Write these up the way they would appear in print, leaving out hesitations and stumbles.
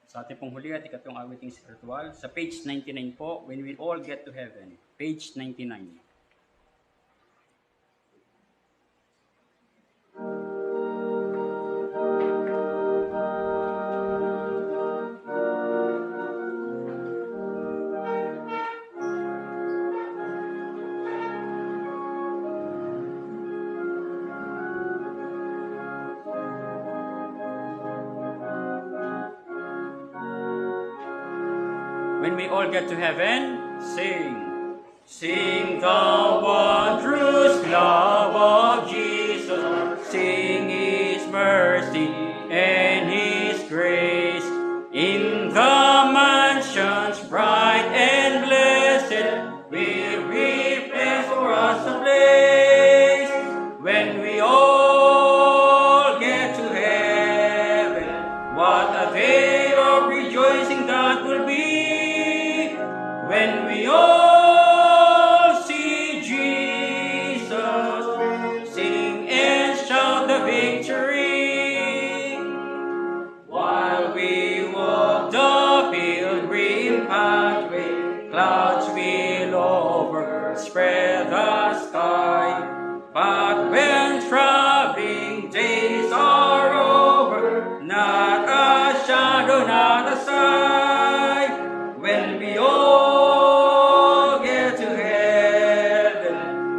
Sa ating pong huli at ikatlong awiting spiritual, sa page 99 po, When We All Get to Heaven. Page 99. When we all get to heaven, sing. Sing the wondrous love of Jesus. Sing His mercy and His grace. In the mansions bright and blessed, we prepare for us a place. When we all get to heaven, what a day of rejoicing that will be. When we all see Jesus, sing and shout the victory. While we walk the pilgrim pathway, clouds will overspread the sky. But when traveling days are over, not a shadow, not a sigh. When we all get to heaven,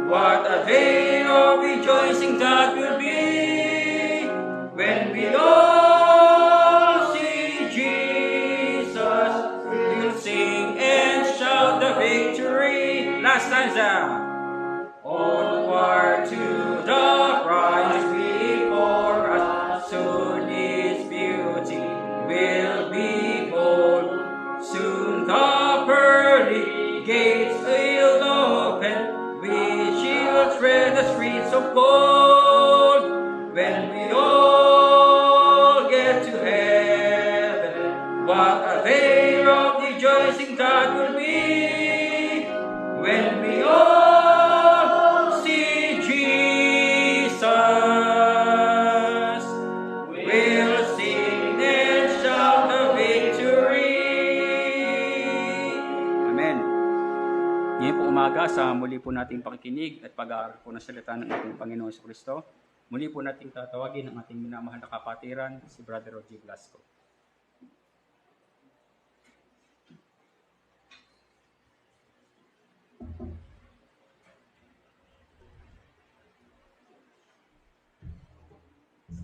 what a day of rejoicing that will be. When we all see Jesus, we'll sing and shout the victory. Last stanza. Onward to the prize before us, soon His beauty will behold. Soon the pearly gates will open, we shall tread the streets of gold. When we all get to heaven, what a day of rejoicing that will be. When we all see Jesus, we'll sing and shout the victory. Amen. Ngayon po umaga sa muli po nating pakikinig at pag-aaral po ng salita ng ating Panginoon sa Kristo, muli po nating tatawagin ang ating minamahal na kapatiran, si Brother Roger Blasco.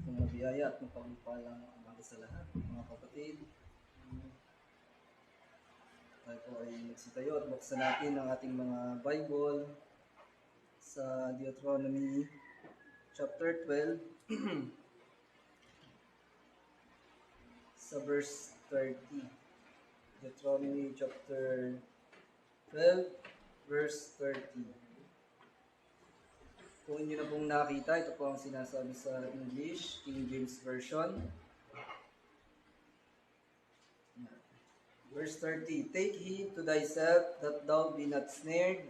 Mga biyaya at mapagpalang umaga sa lahat, mga kapatid. Tayo po ay magsitayo at buksan natin ang ating mga Bible sa Deuteronomy chapter 12 sa verse 30. Deuteronomy chapter 12 verse 30. Kung inyo na pong nakita, ito po ang sinasabi sa English, King James Version. Verse 30, Take heed to thyself that thou be not snared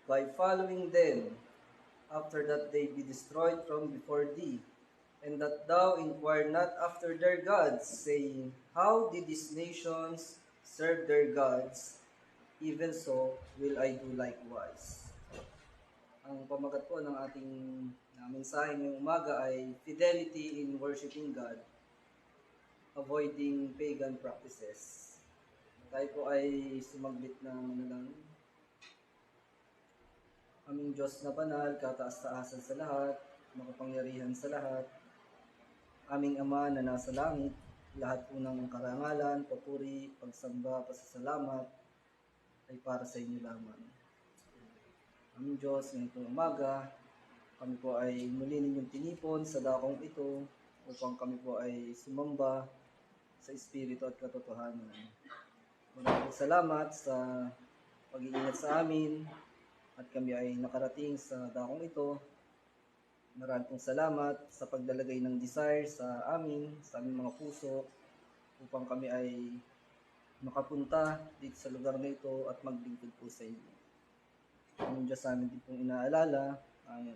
by following them, after that they be destroyed from before thee, and that thou inquire not after their gods, saying, How did these nations serve their gods? Even so will I do likewise. Ang pamagat po ng ating mensahe ngayong umaga ay fidelity in worshiping God, avoiding pagan practices. Tayo po ay sumaglit ng manalangin. Aming Diyos na banal, kataas-taasan sa lahat, makapangyarihan sa lahat, aming Ama na nasa langit, lahat po ng karangalan, papuri, pagsamba, pasasalamat ay para sa inyo lamang. Aming Diyos, ngayong pong umaga, kami po ay muli ninyong tinipon sa dakong ito upang kami po ay sumamba sa Espiritu at katotohanan. Maraming salamat sa pag-iingat sa amin at kami ay nakarating sa dakong ito. Maraming salamat sa paglalagay ng desire sa amin, sa aming mga puso upang kami ay makapunta dito sa lugar na ito at maglingkod po sa inyo. Ang Diyos sa amin din pong inaalala ang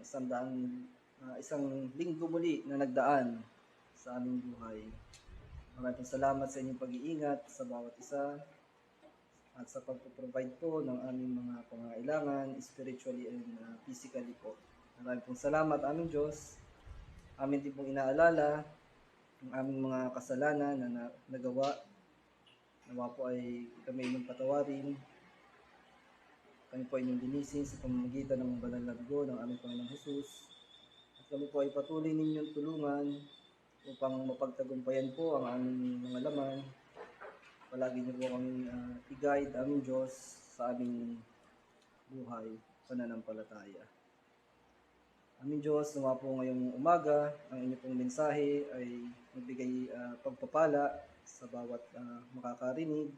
isang linggo muli na nagdaan sa aming buhay. Maraming salamat sa inyong pag-iingat sa bawat isa at sa pagpo-provide po ng aming mga pangangailangan spiritually and physically po. Maraming pong salamat aming Diyos. Amin din pong inaalala ang aming mga kasalanan na nagawa. Nawa po ay kami inyong patawarin. Kami po inyong linisin sa pamamagitan ng banal na dugo ng aming Panginoong Hesus. At kami po ay patuloy ninyong tulungan upang mapagtagumpayan po ang aming mga laman. Palagi niyo po kaming i-guide, aming Diyos, sa aming buhay, pananampalataya. Aming Diyos, nawa po ngayong umaga, ang inyong pong mensahe ay magbigay pagpapala sa bawat makakarinig.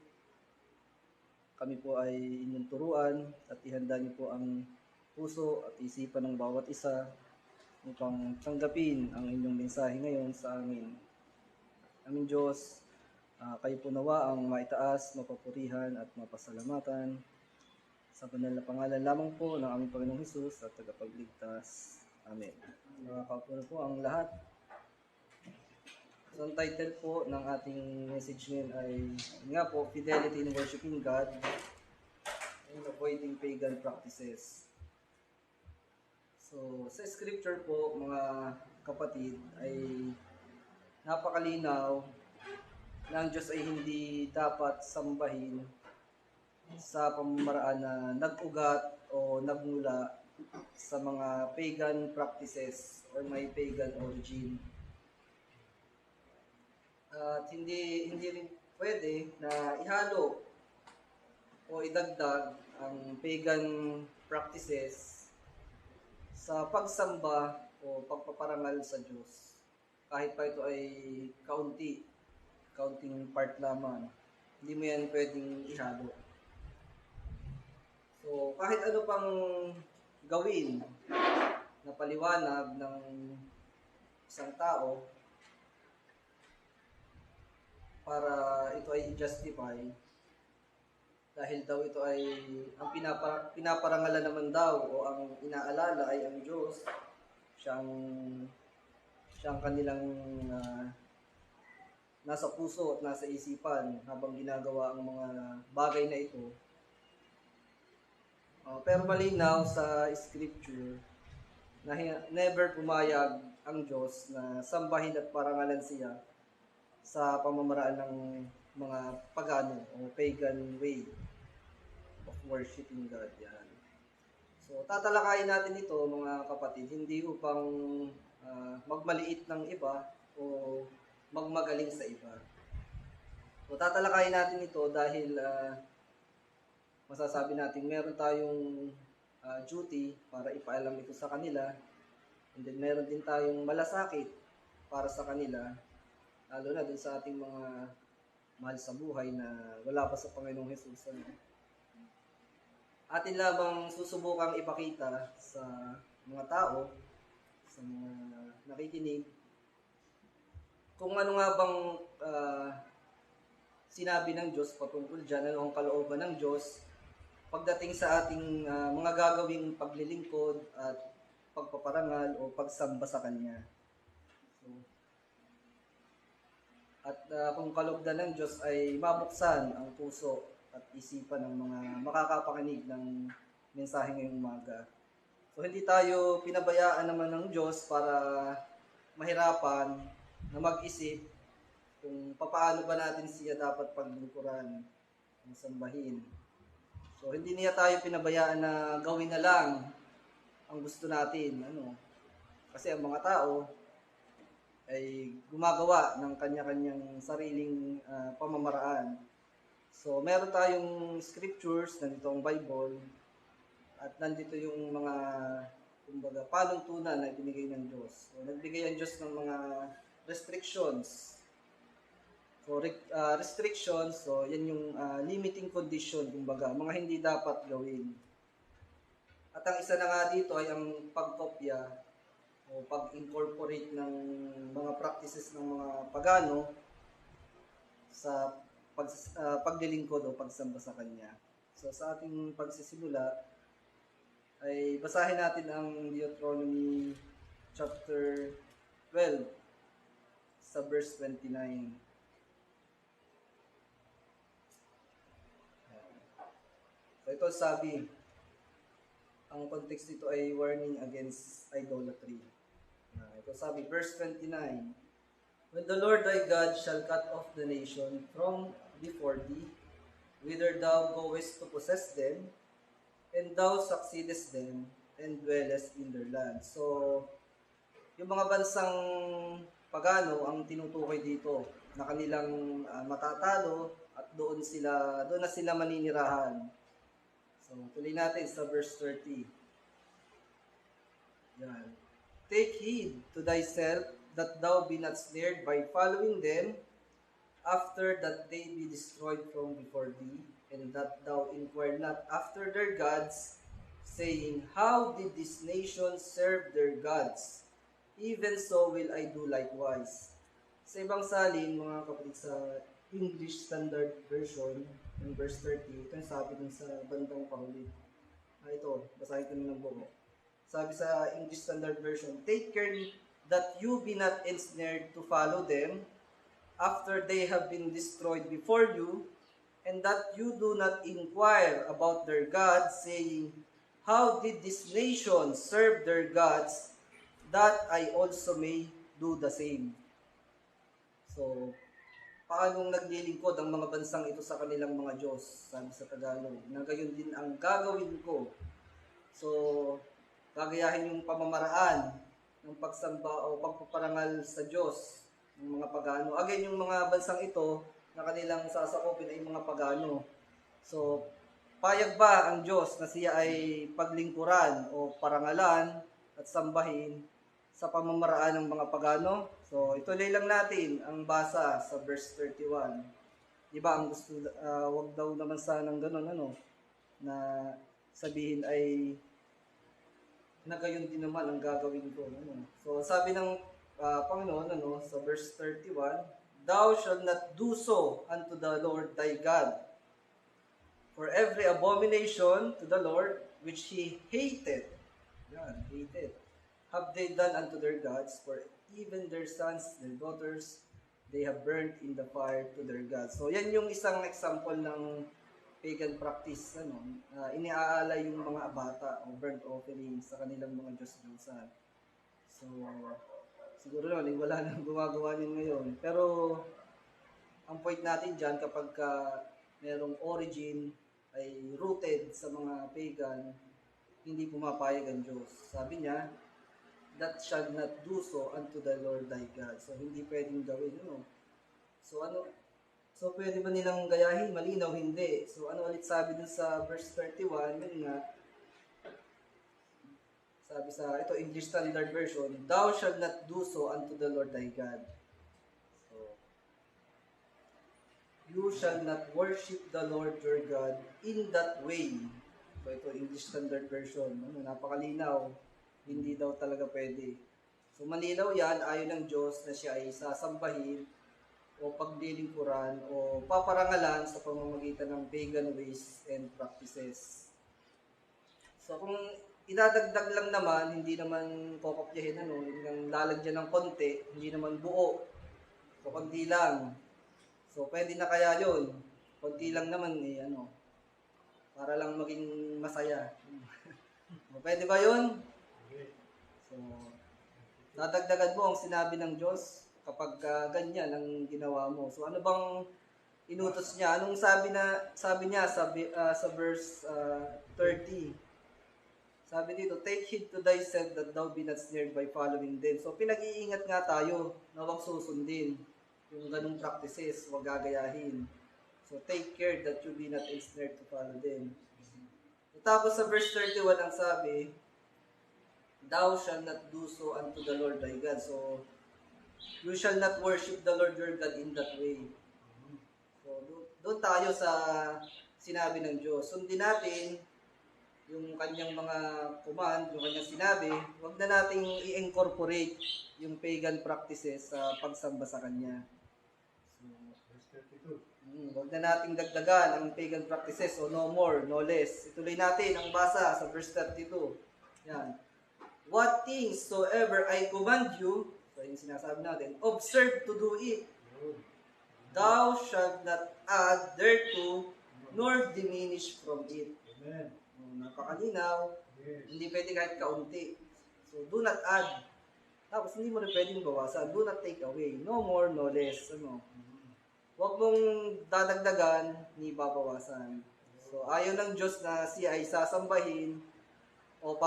Kami po ay inyong turuan at ihanda niyo po ang puso at isipan ng bawat isa upang tanggapin ang inyong mensahe ngayon sa amin. Aming Diyos, kayo po nawa ang maitaas, mapapurihan at mapasalamatan sa banal na pangalan lamang po ng aming Panginoong Hesus at tagapagligtas. Amen. Nakakaupo na po ang lahat. So, ang title po ng ating message ngayon ay nga po, Fidelity in Worshiping God and Avoiding Pagan Practices. So, sa scripture po, mga kapatid, ay napakalinaw na ang Diyos ay hindi dapat sambahin sa pamamaraan na nag-ugat o nagmula sa mga pagan practices or may pagan origin. At hindi rin pwede na ihalo o idagdag ang pagan practices sa pagsamba o pagpaparangal sa Diyos. Kahit pa ito ay kaunting part lamang, hindi mo yan pwedeng ihalo. So, kahit ano pang gawin na paliwanag ng isang tao para ito ay justify, dahil daw ito ay ang pinaparangalan naman daw o ang inaalala ay ang Diyos, siyang kanilang nasa puso at nasa isipan habang ginagawa ang mga bagay na ito. Pero malinaw sa scripture na never pumayag ang Diyos na sambahin at parangalan siya sa pamamaraan ng mga pagano o pagan way of worshiping God. Yan. So, tatalakayin natin ito, mga kapatid, hindi upang magmaliit ng iba o magmagaling sa iba. So, tatalakayin natin ito dahil masasabi natin meron tayong duty para ipaalam ito sa kanila, and then meron din tayong malasakit para sa kanila, lalo na dun sa ating mga mahal sa buhay na wala pa sa Panginoong Hesus. Atin lamang susubukang ipakita sa mga tao, sa mga nakikinig, kung ano nga bang sinabi ng Diyos patungkol dyan, ano ang kalooban ng Diyos pagdating sa ating mga gagawing paglilingkod at pagpaparangal o pagsamba sa Kanya. So, at kung kalooban ng Diyos ay mabuksan ang puso at isipan ng mga makakapakinig ng mensahe ngayong umaga. So, hindi tayo pinabayaan naman ng Diyos para mahirapan na mag-isip kung paano ba natin siya dapat paglingkuran o sambahin. So, hindi niya tayo pinabayaan na gawin na lang ang gusto natin. Kasi ang mga tao ay gumagawa ng kanya-kanyang sariling pamamaraan. So, meron tayong scriptures, nandito ang Bible, at nandito yung mga, kumbaga, panuntunan na ibinigay ng Diyos. So, nagbigay ang Diyos ng mga restrictions. So, restrictions, so yan yung limiting condition, kumbaga, mga hindi dapat gawin. At ang isa na nga dito ay ang pagkopya o pag-incorporate ng mga practices ng mga pagano sa paglilingkod o pagsamba sa Kanya. So, sa ating pagsisimula, ay basahin natin ang Deuteronomy chapter 12 sa verse 29. ito sabi, ang context dito ay warning against idolatry. Ito sabi, verse 29, when the Lord thy God shall cut off the nation from before thee, whither thou goest to possess them, and thou succeedest them, and dwellest in their land. So, yung mga bansang pagano ang tinutukoy dito na kanilang matatalo at doon na sila maninirahan. So, tuloy natin sa verse 30. Yan. Take heed to thyself that thou be not snared by following them, after that they be destroyed from before thee, and that thou inquire not after their gods, saying, how did this nation serve their gods? Even so will I do likewise. Sa ibang salin, mga kapatid, sa English Standard Version, in verse 30, ito yung sabi dun sa bandang pahuli. Ito, basahin ko ng buo. Sabi sa English Standard Version, take care that you be not ensnared to follow them, after they have been destroyed before you, and that you do not inquire about their gods, saying, how did this nation serve their gods, that I also may do the same. So, paanong naglilingkod ang mga bansang ito sa kanilang mga Diyos, sabi sa Tagalog, na gayon din ang gagawin ko. So, gagayahin yung pamamaraan ng pagsamba o pagpaparangal sa Diyos ng mga pagano. Again, yung mga bansang ito na kanilang sasakupin ay mga pagano. So, payag ba ang Diyos na siya ay paglingkuran o parangalan at sambahin sa pamamaraan ng mga pagano? So, ituloy lang natin ang basa sa verse 31. Diba, ang gusto, wag daw naman sanang ganun, na sabihin ay na gayon din naman ang gagawin ko. So, sabi ng Panginoon, sa verse 31, thou shalt not do so unto the Lord thy God. For every abomination to the Lord, which he hated, have they done unto their gods, for even their sons, their daughters, they have burnt in the fire to their gods. So, yan yung isang example ng pagan practice, iniaalay yung mga abata o burnt offering sa kanilang mga Diyos-Diyosan. So, siguro naman, wala nang gumagawa din ngayon. Pero, ang point natin dyan, kapag merong origin ay rooted sa mga pagan, hindi pumapayag ang Diyos. Sabi niya, that shall not do so unto the Lord thy God. So, hindi pwedeng gawin, So, pwede ba nilang gayahin? Malinaw, hindi. So, ano ulit sabi dun sa verse 31? Yun nga, sabi sa, ito, English Standard Version, thou shalt not do so unto the Lord thy God. So, you shall not worship the Lord your God in that way. So, ito, English Standard Version. Napakalinaw. Hindi daw talaga pwede. So, malinaw yan, ayon ng Diyos na siya ay sasambahin o paglilingkuran o paparangalan sa pamamagitan ng pagan ways and practices. So, kung idadagdag lang naman, hindi naman kokopyahin, yung lalagyan ng konti, hindi naman buo. So, konti lang. So, pwede na kaya yun. Konti lang naman, para lang maging masaya. Pwede ba yun? So, dadagdagan mo ang sinabi ng Diyos kapag ganyan ang ginawa mo. So, ano bang inutos niya? Anong sabi niya sa verse 30? Sabi dito, take heed to thyself that thou be not snared by following them. So, pinag-iingat nga tayo na huwag susundin yung ganung practices, huwag gagayahin. So, take care that you be not ensnared to follow them. Tapos sa verse 31 ang sabi, thou shalt not do so unto the Lord thy God. So, you shall not worship the Lord your God in that way. So, doon tayo sa sinabi ng Diyos. Sundin natin yung kanyang mga command, yung kanyang sinabi, huwag na nating i-incorporate yung pagan practices sa pagsamba sa Kanya. So, verse 32. Huwag na nating dagdagan ang pagan practices, so no more, no less. Ituloy natin ang basa sa verse 32. Yan. What things soever I command you, so yung sinasabi natin, observe to do it. Thou shalt not add thereto, nor diminish from it. Napakalinaw. Hindi pwede kahit kaunti. So, do not add. Tapos, hindi mo rin pwedeng bawasan. Do not take away. No more, no less. Huwag mong dadagdagan, ni babawasan. So, ayaw ng Diyos na siya ay sasambahin o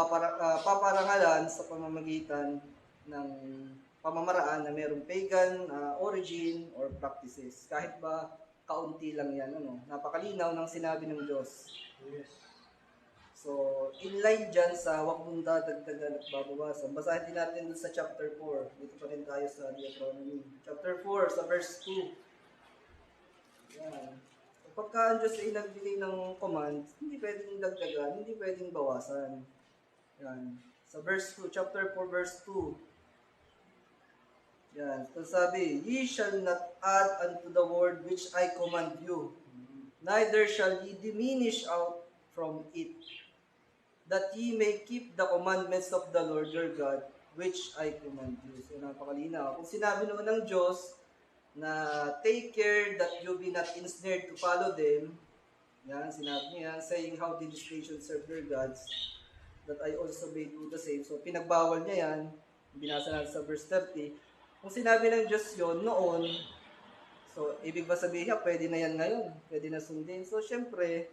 paparangalan sa pamamagitan ng pamamaraan na mayroong pagan origin or practices. Kahit ba kaunti lang yan, napakalinaw ng sinabi ng Diyos. So, in line dyan sa huwag mong dadagdagan at babawasan. Basahin din natin dun sa chapter 4. Dito pa rin tayo sa Deuteronomy. Chapter 4, sa verse 2. Yan. So, pagka ang Diyos ay nagbigay ng command, hindi pwedeng dagdagan, hindi pwedeng bawasan. Yan. Sa verse 2, chapter 4, verse 2. Yan. So sabi, ye shall not add unto the word which I command you, neither shall ye diminish out from it, that ye may keep the commandments of the Lord your God, which I command you. So napakalinaw. Kung sinabi naman ng Diyos na take care that you be not ensnared to follow them, yan, sinabi niya, saying how did this nation serve their gods, that I also may do the same. So pinagbawal niya yan, binasa natin sa verse 30. Kung sinabi ng Diyos yon noon, so ibig ba sabihin niya, pwede na yan ngayon, pwede na sundin. So syempre,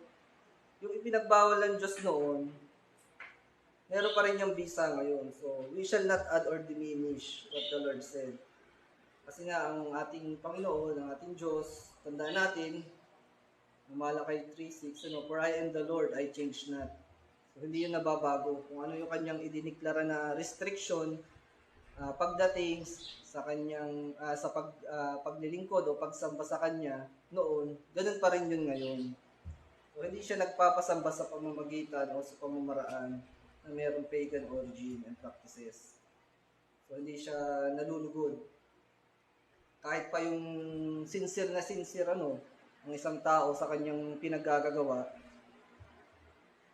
yung ipinagbawal ng Diyos noon, meron pa rin yung bisa ngayon. So, we shall not add or diminish what the Lord said. Kasi nga, ang ating Panginoon, ang ating Diyos, tandaan natin, Malakay 3:6, for I am the Lord, I change not. So, hindi yun nababago. Kung ano yung kanyang idiniklara na restriction, pagdating sa kanyang, paglilingkod o pagsamba sa kanya noon, ganun pa rin yun ngayon. So, hindi siya nagpapasamba sa pamamagitan o sa pamamaraan na mayroong pagan origin and practices. So, hindi siya nalulugod. Kahit pa yung sincere ang isang tao sa kanyang pinaggagawa,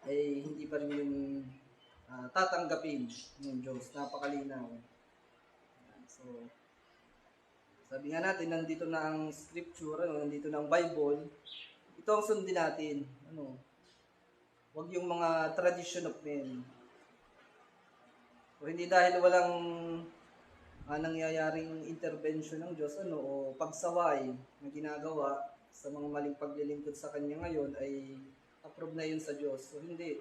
ay hindi pa rin yung tatanggapin ng Diyos. Napakalinaw. So, sabi nga natin, nandito na ang scripture, nandito na ang Bible. Ito ang sundin natin. Huwag yung mga tradition of men. O hindi dahil walang nangyayaring intervention ng Diyos o pagsaway na ginagawa sa mga maling paglilingkod sa Kanya ngayon ay approve na yun sa Diyos. So hindi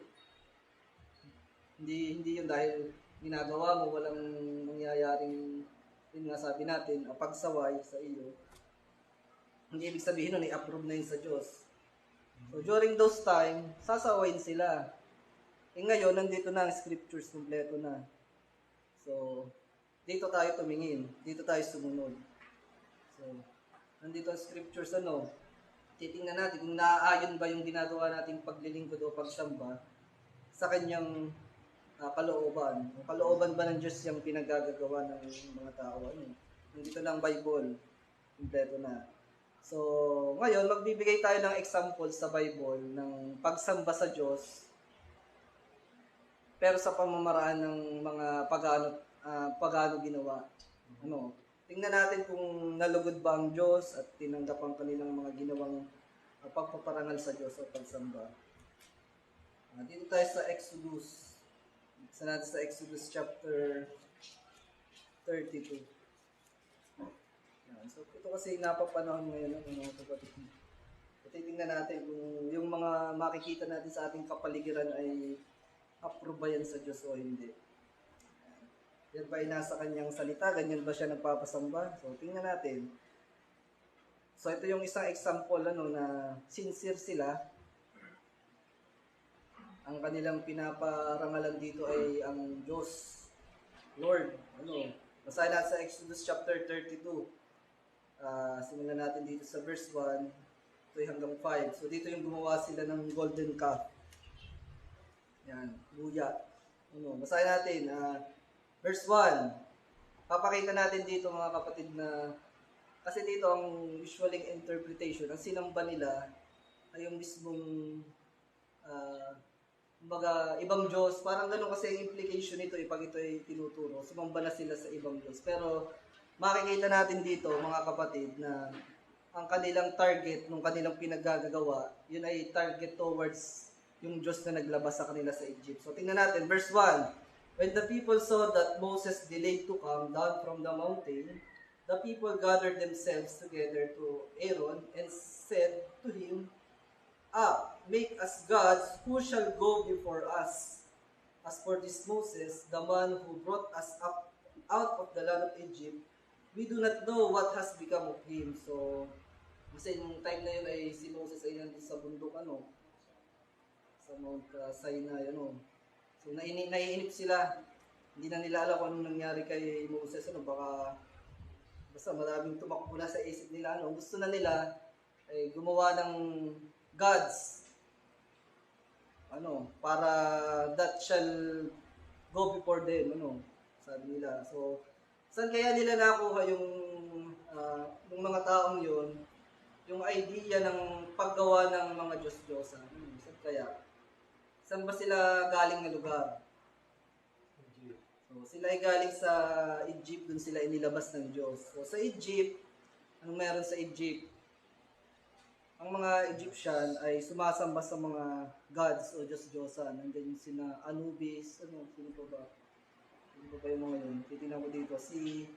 yun dahil ginagawa mo, walang nangyayaring, yun nga sabi natin, pagsaway sa iyo. Hindi ibig sabihin nun ay approve na yun sa Diyos. So during those time, sasawayin sila. Ngayon, nandito na ang scriptures, kompleto na. So, dito tayo tumingin. Dito tayo sumunod. So, nandito ang scriptures, titingnan natin kung naaayon ba yung ginagawa nating paglilingkod o pagsamba sa kanyang kalooban. Ang kalooban ba ng Diyos yung pinagagagawa ng mga tao? Nandito na ang Bible. Kompleto na. So, ngayon, magbibigay tayo ng example sa Bible ng pagsamba sa Diyos pero sa pamamaraan ng mga pagano ginawa. Tingnan natin kung nalugod ba ang Diyos at tinanggap ang kanilang mga ginawang pagpaparangal sa Diyos o pagsamba. Dito tayo sa Exodus. Isa natin sa Exodus chapter 32. So, ito kasi napapanahon ngayon ng mga kapatid. Titingnan natin kung yung mga makikita natin sa ating kapaligiran ay approve ba yan sa Diyos o hindi. Yan ba ay nasa kanyang salita? Ganyan ba siya nagpapasamba? So, tingnan natin. So, ito yung isang example na sincere sila. Ang kanilang pinaparangalan dito ay ang Diyos, Lord. Basahin natin sa Exodus chapter 32. Simulan natin dito sa verse 1 ito hanggang 5. So, dito yung gumawa sila ng golden calf. Yan, buya. Basahin natin. Verse 1. Papakita natin dito mga kapatid na kasi dito ang usually interpretation, ang sinamba nila ay yung mismong ibang Diyos. Parang gano'n kasi yung implication nito pag ito ay tinuturo. Sumamba na sila sa ibang Diyos. Pero makikita natin dito mga kapatid na ang kanilang target nung kanilang pinaggagawa, yun ay target towards yung Diyos na naglabas sa kanila sa Egypt. So tingnan natin, verse 1. When the people saw that Moses delayed to come down from the mountain, the people gathered themselves together to Aaron and said to him, Up, make us gods who shall go before us. As for this Moses, the man who brought us up out of the land of Egypt, we do not know what has become of him. So, kasi yung time na yun ay si Moses ay nandun sa bundok, sa Mount Sinai, So, naiinip sila. Hindi na nila alam kung anong nangyari kay Moses, baka, basta maraming tumakbo na sa isip nila, Gusto na nila, ay gumawa ng gods, para that shall go before them, sabi nila. So, saan kaya nila nakuha yung mga taong yun, yung idea ng paggawa ng mga Diyos-Diyosan? Saan kaya? Saan ba sila galing na lugar? So, sila ay galing sa Egypt, dun sila inilabas ng Diyos. So, sa Egypt, anong meron sa Egypt? Ang mga Egyptian ay sumasamba sa mga gods o Diyos-Diyosan. Nandiyan yung sina Anubis, sino pa ba? Sino pa ba yung mga yun? Titignan ko dito, si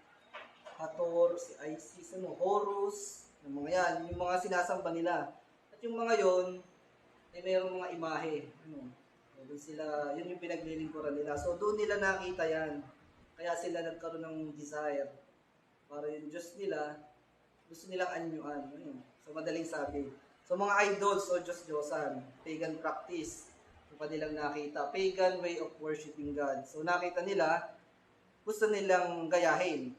Hathor, si Isis, Horus, yung mga yan, yung mga sinasamba nila. At yung mga yun, ay mayroong mga imahe. Doon sila, yun yung pinaglilingkuran nila. So doon nila nakita yan. Kaya sila nagkaroon ng desire para yung Diyos nila, gusto nilang anyuan. So madaling sabi. So mga idols o Diyos-Diyosan, pagan practice, yung kanilang nakita. Pagan way of worshiping God. So nakita nila, gusto nilang gayahin.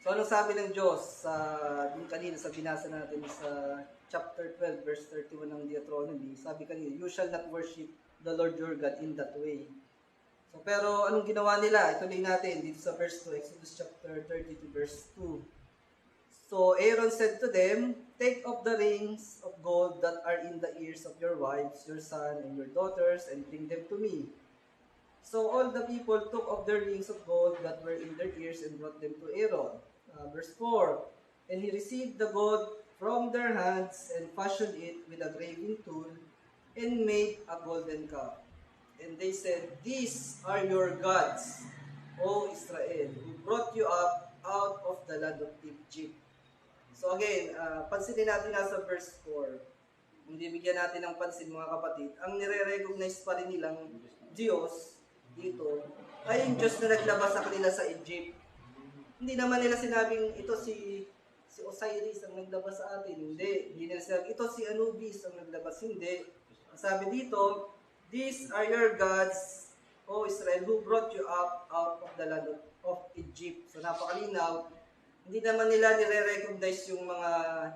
So anong sabi ng Diyos dun kanina sa binasa natin sa chapter 12 verse 31 ng Deuteronomy, sabi kanina, you shall not worship the Lord your God in that way. So pero anong ginawa nila? Ituloy natin dito sa verse 2, Exodus chapter 32 verse 2. So Aaron said to them, take off the rings of gold that are in the ears of your wives, your son, and your daughters, and bring them to me. So all the people took off their rings of gold that were in their ears and brought them to Aaron. Verse 4, and he received the gold from their hands and fashioned it with a graving tool and made a golden calf. And they said, these are your gods, O Israel, who brought you up out of the land of Egypt. So again, pansinin natin nasa verse 4. Kung bibigyan natin ng pansin mga kapatid, ang nire-recognize pa rin nilang Diyos dito ay yung Diyos na naglabas sa kanila sa Egypt. Hindi naman nila sinabing ito si Osiris ang naglabas sa atin. Hindi nila sinabing ito si Anubis ang naglabas. Hindi. Sabi dito, these are your gods, O Israel, who brought you up out of the land of Egypt. So napakalinaw, hindi naman nila nire-recognize yung mga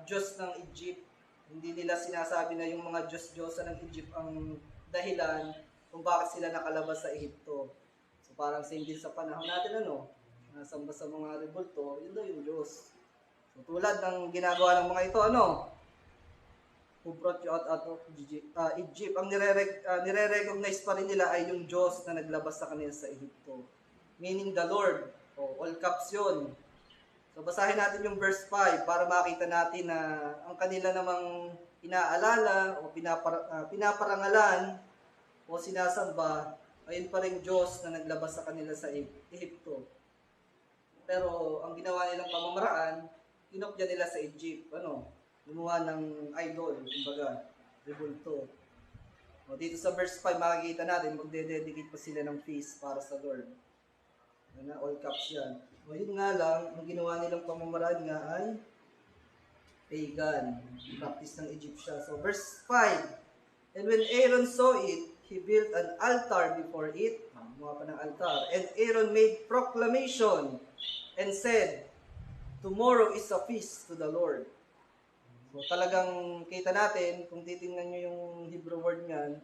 Diyos ng Egypt. Hindi nila sinasabi na yung mga Diyos-Diyosa ng Egypt ang dahilan kung bakit sila nakalabas sa Ehipto. So parang same din sa panahon natin, nasamba sa mga rebulto, yun daw yung Diyos. So tulad ng ginagawa ng mga ito, who brought you out of Egypt. Ang nire-recognize pa rin nila ay yung Diyos na naglabas sa kanila sa Ehipto. Meaning the Lord, all caps yun. So basahin natin yung verse 5 para makita natin na ang kanila namang inaalala o pinaparangalan o sinasamba, ayun pa rin Diyos na naglabas sa kanila sa Ehipto. Pero ang ginawa nilang pamamaraan, kinopya nila sa Egypt. Gumawa ng idol, kumbaga, rebulto. Dito sa verse 5, makikita natin, magdededicate pa sila ng feast para sa Lord. All caps yan. Yun nga lang, ang ginawa nilang pamamaraan nga ay pagan, practice ng Egyptian. So verse 5, and when Aaron saw it, he built an altar before it, gumawa pa ng altar, and Aaron made proclamation and said, tomorrow is a feast to the Lord. So talagang kita natin, kung titingnan nyo yung Hebrew word niyan,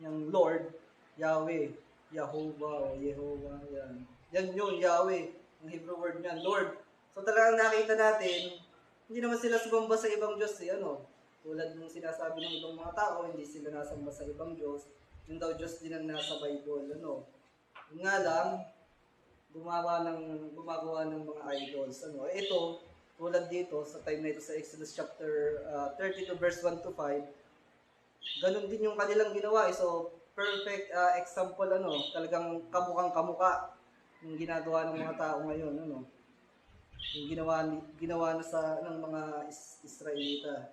yung Lord, Yahweh, Yahovah, Yehovah, yan. Yan yun, Yahweh, yung Hebrew word niyan, Lord. So talagang nakita natin, hindi naman sila sumamba sa ibang Diyos, tulad ng sinasabi ng ibang mga tao, hindi sila nasamba sa ibang Diyos, yung daw Diyos din ang nasa Bible, Yung nga lang, gumagawa ng mga idols, Ito, tulad dito, sa time na ito sa Exodus chapter 32 verse 1 to 5, Ganun din yung kanilang ginawa. So, perfect example, talagang kamukhang kamuka yung ginagawa ng mga tao ngayon, yung ginawa na ng mga Israelita.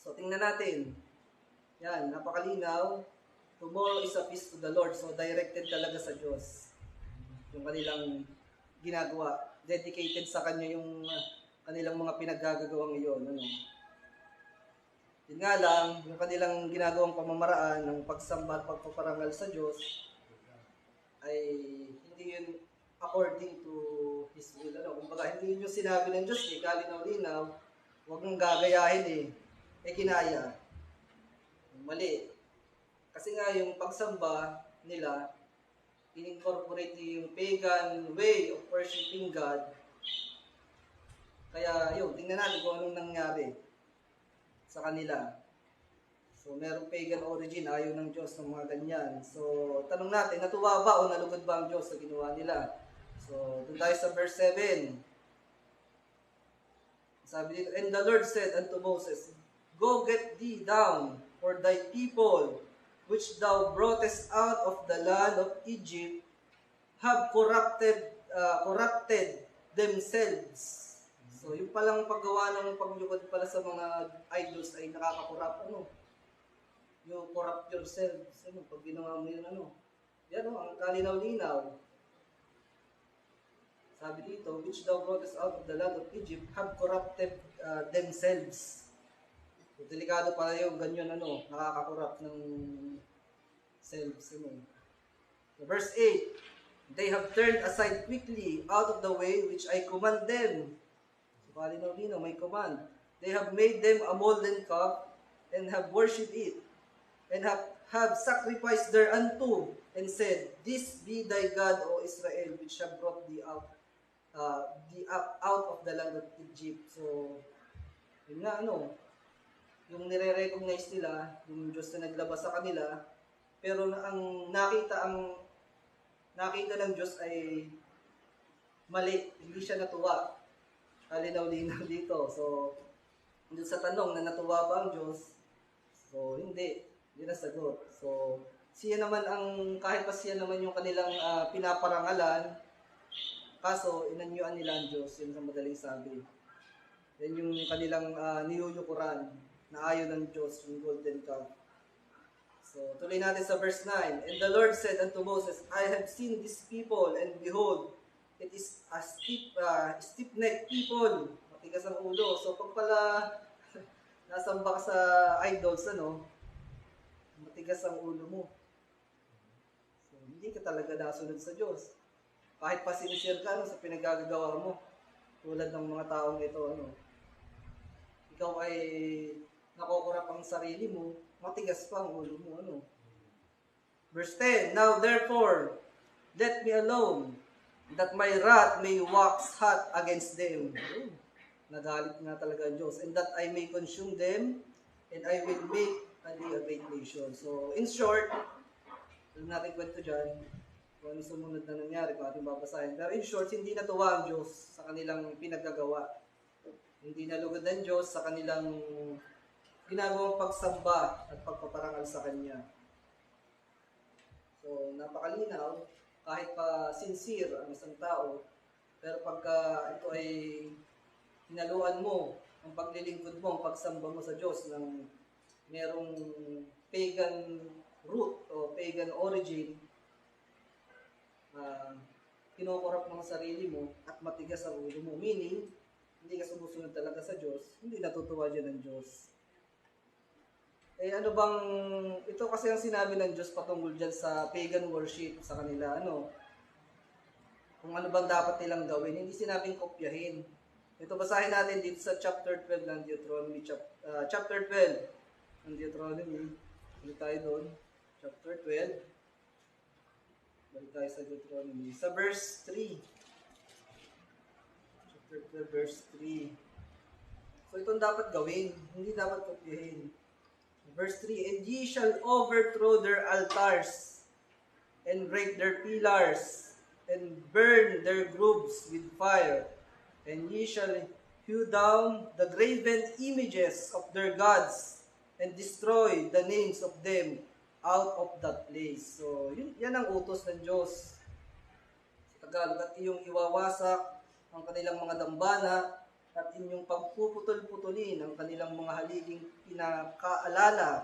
So, tingnan natin. Yan, napakalinaw. Tomorrow is a feast to the Lord. So, directed talaga sa Diyos. Yung kanilang ginagawa. Dedicated sa Kanya yung kanilang mga pinaggagawang iyon. Yun nga lang, yung kanilang ginagawang pamamaraan ng pagsamba at pagpaparangal sa Diyos ay hindi yun according to His will. Kumbaga, hindi yun yung sinabi ng Diyos, kalinaw-linaw, huwag mong gagayahin kinaya. Mali. Kasi nga yung pagsamba nila, in-incorporate yung pagan way of worshiping God. Kaya yun, tingnan natin kung anong nangyari sa kanila. So, merong pagan origin, ayaw ng Diyos ng mga ganyan. So, tanong natin, natuwa ba o nalugod ba ang Diyos sa ginawa nila? So, doon tayo sa verse 7. Sabi dito, and the Lord said unto Moses, Go get thee down, for thy people, which thou broughtest out of the land of Egypt, have corrupted themselves. So, yung palang paggawa ng paglukod pala sa mga idols ay nakaka-corrupt, You corrupt yourselves, pag ginawa mo yun, Yan, ang kalinaw-linaw. Sabi dito, which thou broughtest out of the land of Egypt, have corrupted themselves. So, delikado pala yung ganyan, nakaka-corrupt ng selves, So, verse 8, they have turned aside quickly out of the way which I command them. So, kalinaw-linaw, may command. They have made them a molten calf and have worshipped it, and have sacrificed thereunto, and said, This be thy God, O Israel, which have brought thee out of the land of Egypt. So, yun nga, yung nire-recognize nila, yung Diyos na naglabas sa kanila, pero ang nakita ng Diyos ay mali, hindi siya natuwa. Kalinaw-linaw dito. So, dun sa tanong na natuwa ba ang Diyos? So, hindi. Hindi na sagot. So, kahit pa siya naman yung kanilang pinaparangalan, kaso inanyuan nila ang Diyos, yun sa madaling sabi. Yan yung kanilang niyuyukuran na ayaw ng Diyos, yung golden calf. So, tuloy natin sa verse 9. And the Lord said unto Moses, I have seen this people, and behold, it is a stiff-necked people. Matigas ang ulo. So, pag pala nasamba ka sa idols, matigas ang ulo mo. So, hindi ka talaga nasunod sa Diyos. Kahit pa sincere ka sa pinagagagawa mo, tulad ng mga taong ito, ikaw ay nakukurap ang sarili mo, matigas pa ang ulo mo, Verse 10, Now therefore, let me alone, that my wrath may wax hot against them. Nagalit nga talaga ang Diyos. And that I may consume them, and I will make a great nation. So, in short, alam natin kwento dyan, kung ano sumunod na nangyari, kung ating babasahin. Pero in short, hindi natuwa ang Diyos sa kanilang pinaggagawa. Hindi nalugod ang Diyos sa kanilang ginagawang pagsamba at pagpaparangal sa Kanya. So, napakalinaw, kahit pa sincere ang isang tao, pero pagka ito ay hinaluan mo, ang paglilingkod mo, ang pagsamba mo sa Diyos ng merong pagan root o pagan origin, kinukurap mo ang sarili mo at matigas ang ulo mo. Meaning, hindi ka sumusunod talaga sa Diyos, hindi natutuwa dyan ng Diyos. Ito kasi ang sinabi ng Diyos patungkol dyan sa pagan worship sa kanila, kung ano bang dapat nilang gawin, hindi sinabing kopyahin. Ito, basahin natin dito sa chapter 12 ng Deuteronomy, chapter 12 ng Deuteronomy, balik tayo doon, chapter 12, balik tayo sa Deuteronomy, sa verse 3, chapter 12, verse 3, so itong dapat gawin, hindi dapat kopyahin. Verse 3, And ye shall overthrow their altars, and break their pillars, and burn their groves with fire, and ye shall hew down the graven images of their gods, and destroy the names of them out of that place. So, yan ang utos ng Diyos. Sa Tagalog, at iyong iwawasak ang kanilang mga dambana at inyong pagpuputol-putulin ang kanilang mga haliging pinakaalala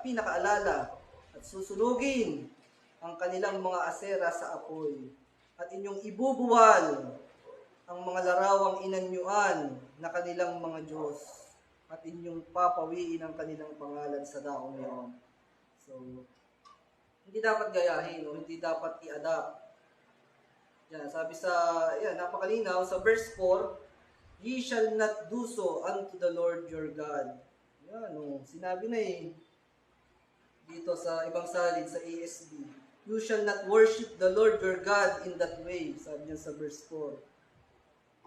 at susunugin ang kanilang mga asera sa apoy. At inyong ibubuwal ang mga larawang inanyuan na kanilang mga Diyos at inyong papawiin ang kanilang pangalan sa daong iyon. So, hindi dapat gayahin o hindi dapat i-adapt. Yan, sabi napakalinaw sa verse 4, ye shall not do so unto the Lord your God. Yan, sinabi na dito sa ibang salin, sa ASB. You shall not worship the Lord your God in that way. Sabi niya sa verse 4.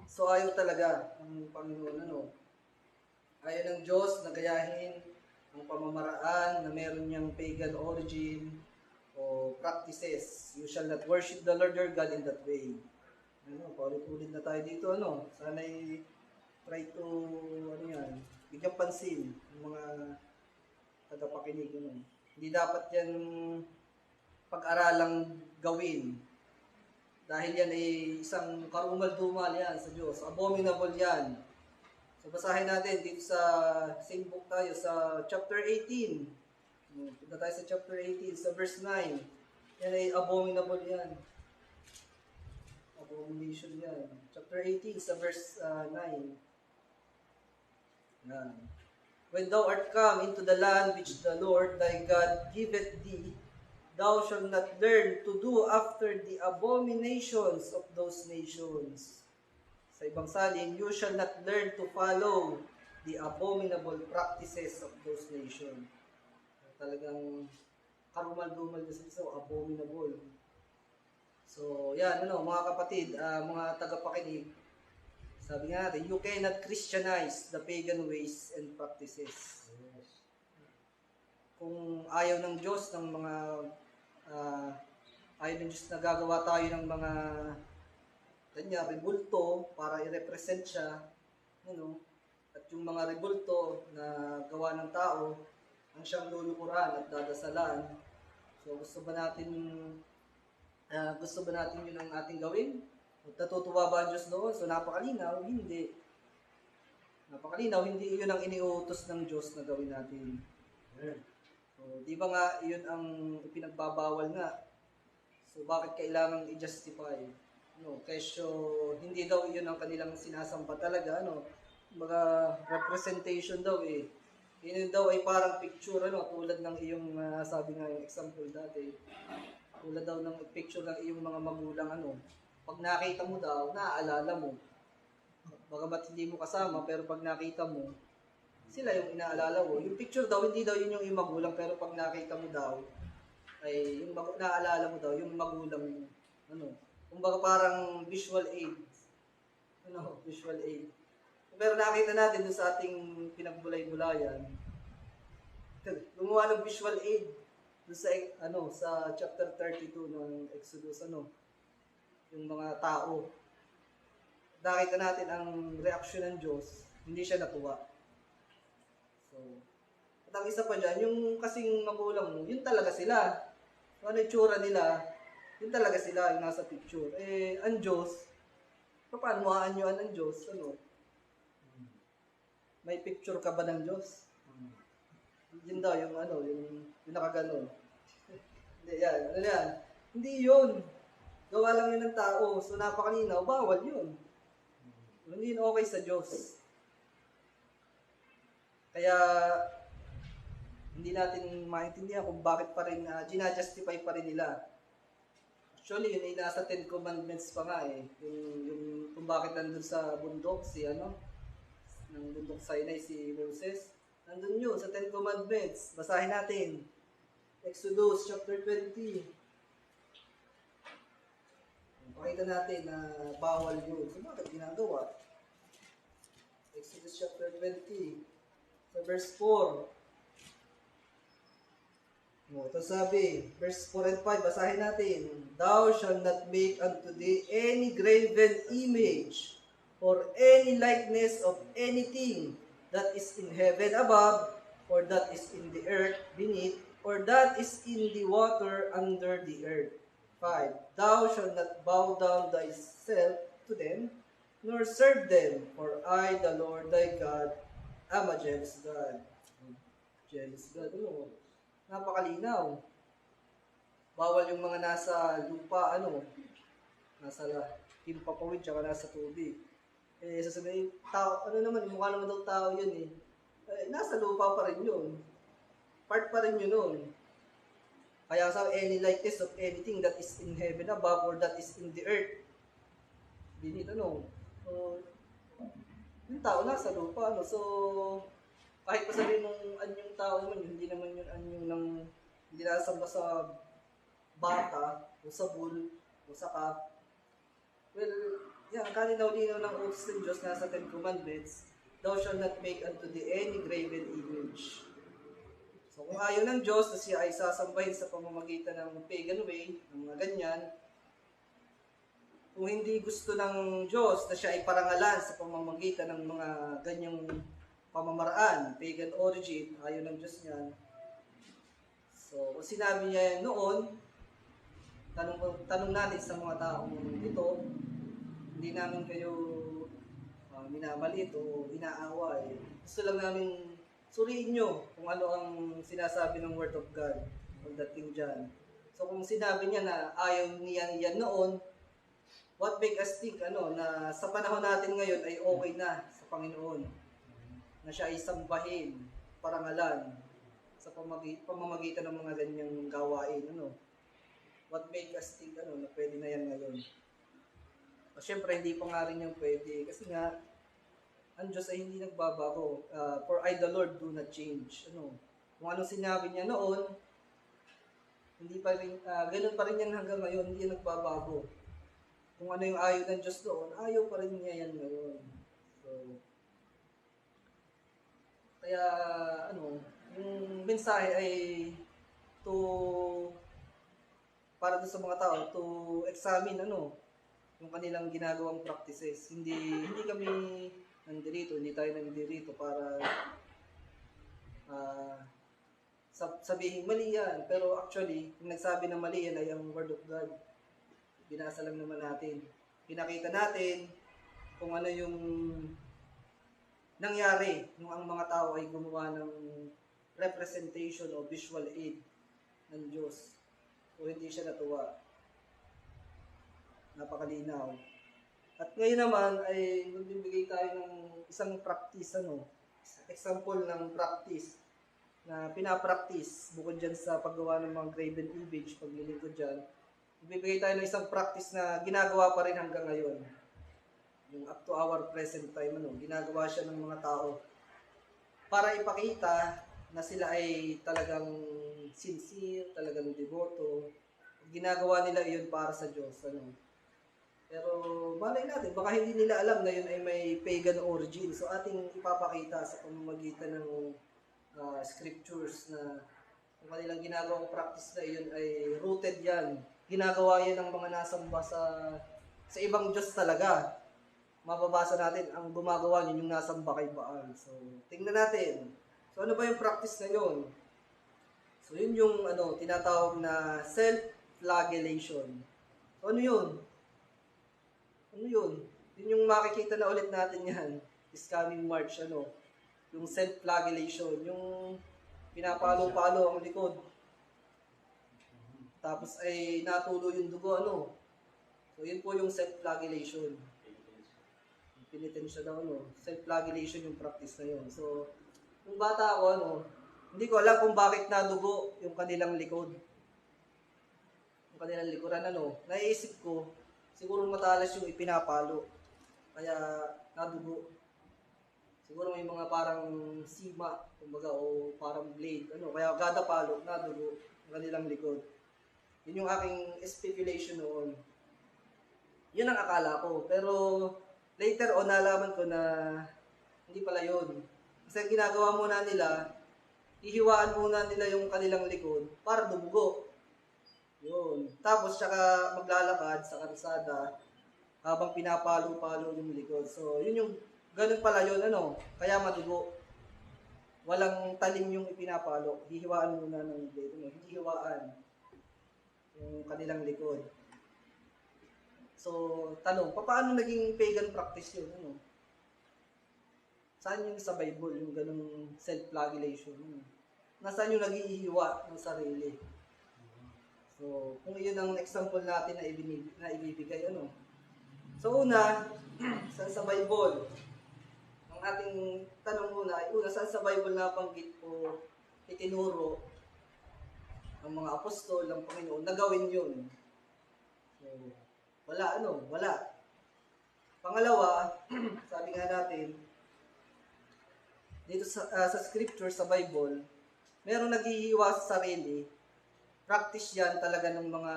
So ayaw talaga ng Panginoon, ayaw ng Diyos na gayahin ang pamamaraan na meron niyang pagan origin o practices. You shall not worship the Lord your God in that way. Paulit-ulit na tayo dito, sana'y try to, bigyan pansin ng mga tagapakinig, Hindi dapat yan pag-aralang gawin. Dahil yan ay isang karumal-dumal yan sa Diyos. Abominable yan. So basahin natin dito sa same book tayo sa chapter 18. Punta tayo sa chapter 18, sa verse 9. Yan ay abominable yan. Abomination yan. Chapter 18 sa verse 9. Yan. When thou art come into the land which the Lord thy God giveth thee, thou shalt not learn to do after the abominations of those nations. Sa ibang salin, you shall not learn to follow the abominable practices of those nations. Talagang karumal-dumal kasi so abominable. So, yan, mga kapatid, mga tagapakinig, sabi nga natin, you cannot Christianize the pagan ways and practices. Kung ayaw ng Diyos ng mga ayaw ng Diyos na gagawa tayo ng mga rebulto para i-represent siya, at yung mga rebulto na gawa ng tao ang siyang lulukuran at dadasalan. So gusto ba natin yun ang ating gawin? At natutuwa ba ang Diyos doon? So napakalinaw, hindi. Napakalinaw, hindi yun ang iniutos ng Diyos na gawin natin. So, di ba nga, yun ang ipinagbabawal nga. So, bakit kailangang i-justify? Kesyo, hindi daw yun ang kanilang sinasamba talaga, mga representation daw Yun daw ay parang picture, tulad ng iyong, sabi nga yung example dati, tulad daw ng picture ng iyong mga magulang, pag nakita mo daw, naaalala mo. Bagamat hindi mo kasama, pero pag nakita mo, sila yung inaalala mo. Yung picture daw, hindi daw yun yung magulang, pero pag nakita mo daw, ay yung naalala mo daw, yung magulang, kumbaga parang visual aid. Visual aid. Pero nakita natin doon sa ating pinagbulay-bulayan, gumawa ng visual aid doon sa chapter 32 ng Exodus, yung mga tao. Nakita natin ang reaksyon ng Diyos, hindi siya natuwa. So, at ang isa pa dyan, yung kasing magulang mo, yun talaga sila. Ano yung tsura nila, yun talaga sila, yung nasa picture. Ang Diyos, paano mo aanyuan ng Diyos? May picture ka ba ng Diyos? Yun daw, yung nakaganon. Hindi, yan. Hindi yun. Gawa lang yun ng tao. So, napakalinaw, bawal yun. Hindi yun okay sa Diyos. Kaya, hindi natin maintindihan kung bakit pa rin, ginajustify pa rin nila. Actually, yun ay nasa 10 Commandments pa nga yung kung bakit nandun sa bundok, ng bundok Sinai si Moses. Nandun yun sa 10 Commandments. Basahin natin. Exodus chapter 20. Pakita natin na bawal yun. So, bakit ginagawa? Exodus chapter 20. Sa verse 4. Ito sabi, verse 4 and 5, basahin natin. Thou shalt not make unto thee any graven image, or any likeness of anything that is in heaven above, or that is in the earth beneath, or that is in the water under the earth. 5. Thou shalt not bow down thyself to them, nor serve them, for I, the Lord thy God, am a jealous God. Jealous God, ano? Napakalinaw. Bawal yung mga nasa lupa, nasa himpapawid, tsaka nasa tubig. Sasabihin, tao, mukha naman daw tao yun eh. Nasa lupa pa rin yun. Part pa rin yun nun. Kaya sa any likeness of anything that is in heaven above or that is in the earth beneath, So, yung tao nasa lupa, So, kahit pa sabihin mong anyong tao naman yun, hindi naman yun anyong hindi nasamba sa bata, o sa bull, o sa calf. Well, yan, kalinaw-linaw ng oaths ng Diyos nasa Ten Commandments, thou shalt not make unto thee any graven image. So kung ayaw ng Diyos na siya ay sasambahin sa pamamagitan ng pagan way, ng mga ganyan, kung hindi gusto ng Diyos na siya ay parangalan sa pamamagitan ng mga ganyang pamamaraan, pagan origin, ayaw ng Diyos niyan. So kung sinabi niya yan noon, tanong natin sa mga taong ito, hindi namin kayo minamalit o inaaway. Gusto lang namin suriin nyo kung ano ang sinasabi ng Word of God pagdating dyan. So kung sinabi niya na ayaw niya yan noon, what make us think na sa panahon natin ngayon ay okay na sa Panginoon, na siya ay sambahin, parangalan sa pamamagitan ng mga ganyang gawain. What make us think na pwede na yan ngayon? Siyempre, hindi pa nga rin yung pwede. Kasi nga, ang Diyos ay hindi nagbabago. For I, the Lord, do not change. Kung anong sinabi niya noon, hindi pa rin, ganun pa rin yan hanggang ngayon, hindi nagbabago. Kung ano yung ayaw ng Diyos noon, ayaw pa rin niya yan ngayon. So, kaya, yung mensahe ay para doon sa mga tao, to examine, yung kanilang ginagawang practices. Hindi kami nandirito, hindi tayo nandirito para sabihin mali yan. Pero actually, kung nagsabi na mali yan ay ang Word of God. Binasa lang naman natin. Pinakita natin kung ano yung nangyari nung ang mga tao ay gumawa ng representation o visual aid ng Diyos. O hindi siya natuwa. Napakalinaw. At ngayon naman ay magbibigay tayo ng isang practice, example ng practice na pinapractice bukod dyan sa paggawa ng mga graven image, paglilingkod dyan. Magbibigay tayo ng isang practice na ginagawa pa rin hanggang ngayon. Yung up to our present time, ginagawa siya ng mga tao para ipakita na sila ay talagang sincere, talagang devoto. Ginagawa nila iyon para sa Diyos, Pero malay natin, baka hindi nila alam na yun ay may pagan origin. So ating ipapakita sa pamamagitan ng scriptures na kung kanilang ginagawang practice na iyon ay rooted yan. Ginagawa yan ng mga nasamba sa ibang Diyos talaga. Mababasa natin, ang gumagawa niyo yung nasamba kay Baal. So tingnan natin. So ano ba yung practice na yun? So yun yung tinatawag na self-flagellation. So ano yun? Yun yung makikita na ulit natin yan this coming March, yung self-flagellation, yung pinapalo-palo ang likod. Tapos ay natulo yung dugo, So yun po yung self-flagellation. Penitensya daw, self-flagellation yung practice na yun. So, kung bata ako, hindi ko alam kung bakit nadugo yung kanilang likod. Yung kanilang likuran, naiisip ko, siguro matalas yung ipinapalo. Kaya nadugo. Siguro may mga parang sima, kumbaga, o parang blade. Kaya kada palo, nadugo yung kanilang likod. Yun yung aking speculation noon. Yun ang akala ko. Pero later on, nalaman ko na hindi pala yun. Kasi ang ginagawa muna nila, ihiwaan muna nila yung kanilang likod para dumugo. Yun. Tapos, tsaka maglalakad sa karsada habang pinapalo-palo yung likod. So, yun yung, ganun pala yun, kaya madugo. walang talim yung ipinapalo. Hihiwaan muna ng blade. Hindi hiwaan yung kanilang likod. So, tanong, paano naging pagan practice yun? Saan yung sa Bible, yung ganung self-flagellation? Nasaan yung nag-iihiwa ng sarili? So, kung yun ang example natin na ibibigay, So, una, saan sa Bible? Ang ating tanong muna ay, saan sa Bible nabanggit o itinuro ng mga apostol, ng Panginoon, na gawin yun? So, wala. Pangalawa, sabi nga natin, dito sa scripture, sa Bible, meron naghihiwa sa sarili. Practice yan talaga ng mga